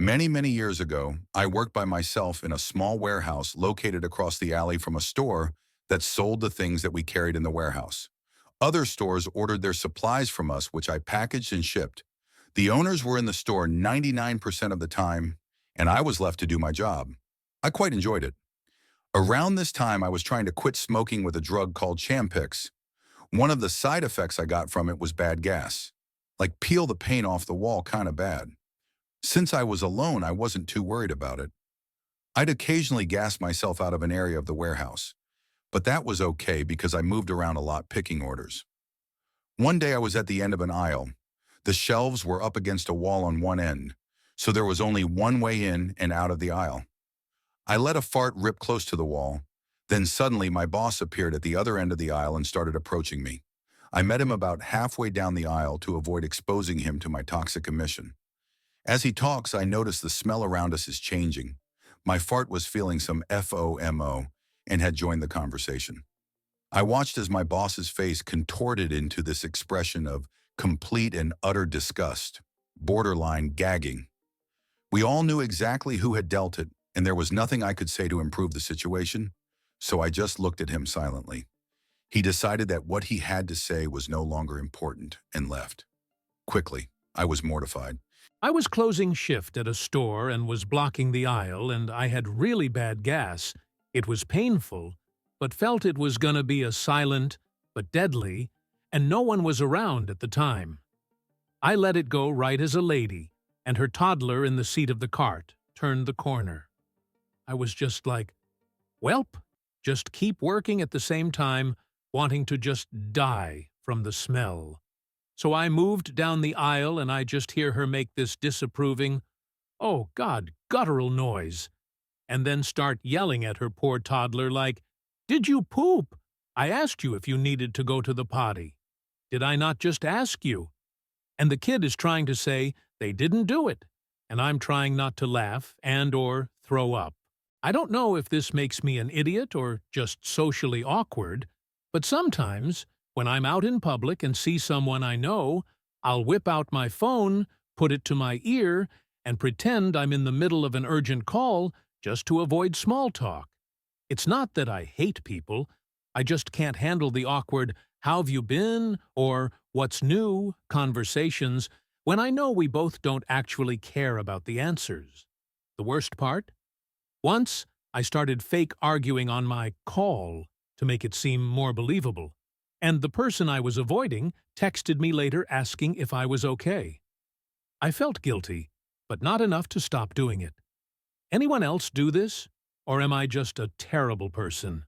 Many, many years ago, I worked by myself in a small warehouse located across the alley from a store that sold the things that we carried in the warehouse. Other stores ordered their supplies from us, which I packaged and shipped. The owners were in the store 99% of the time, and I was left to do my job. I quite enjoyed it. Around this time, I was trying to quit smoking with a drug called Champix. One of the side effects I got from it was bad gas. Like peel the paint off the wall kind of bad. Since I was alone, I wasn't too worried about it. I'd occasionally gas myself out of an area of the warehouse, but that was okay because I moved around a lot picking orders. One day I was at the end of an aisle. The shelves were up against a wall on one end, so there was only one way in and out of the aisle. I let a fart rip close to the wall. Then suddenly my boss appeared at the other end of the aisle and started approaching me. I met him about halfway down the aisle to avoid exposing him to my toxic emission. As he talks, I notice the smell around us is changing. My fart was feeling some FOMO and had joined the conversation. I watched as my boss's face contorted into this expression of complete and utter disgust, borderline gagging. We all knew exactly who had dealt it, and there was nothing I could say to improve the situation, so I just looked at him silently. He decided that what he had to say was no longer important and left. Quickly, I was mortified. I was closing shift at a store and was blocking the aisle, and I had really bad gas. It was painful, but felt it was gonna be a silent but deadly, and no one was around at the time. I let it go right as a lady, and her toddler in the seat of the cart turned the corner. I was just like, welp, just keep working at the same time, wanting to just die from the smell. So I moved down the aisle and I just hear her make this disapproving, oh God, guttural noise, and then start yelling at her poor toddler like, did you poop? I asked you if you needed to go to the potty. Did I not just ask you? And the kid is trying to say they didn't do it, and I'm trying not to laugh and or throw up. I don't know if this makes me an idiot or just socially awkward, but sometimes, when I'm out in public and see someone I know, I'll whip out my phone, put it to my ear, and pretend I'm in the middle of an urgent call just to avoid small talk. It's not that I hate people, I just can't handle the awkward "how've you been?" or "what's new?" conversations when I know we both don't actually care about the answers. The worst part? Once, I started fake arguing on my call to make it seem more believable, and the person I was avoiding texted me later asking if I was okay. I felt guilty, but not enough to stop doing it. Anyone else do this? Or am I just a terrible person?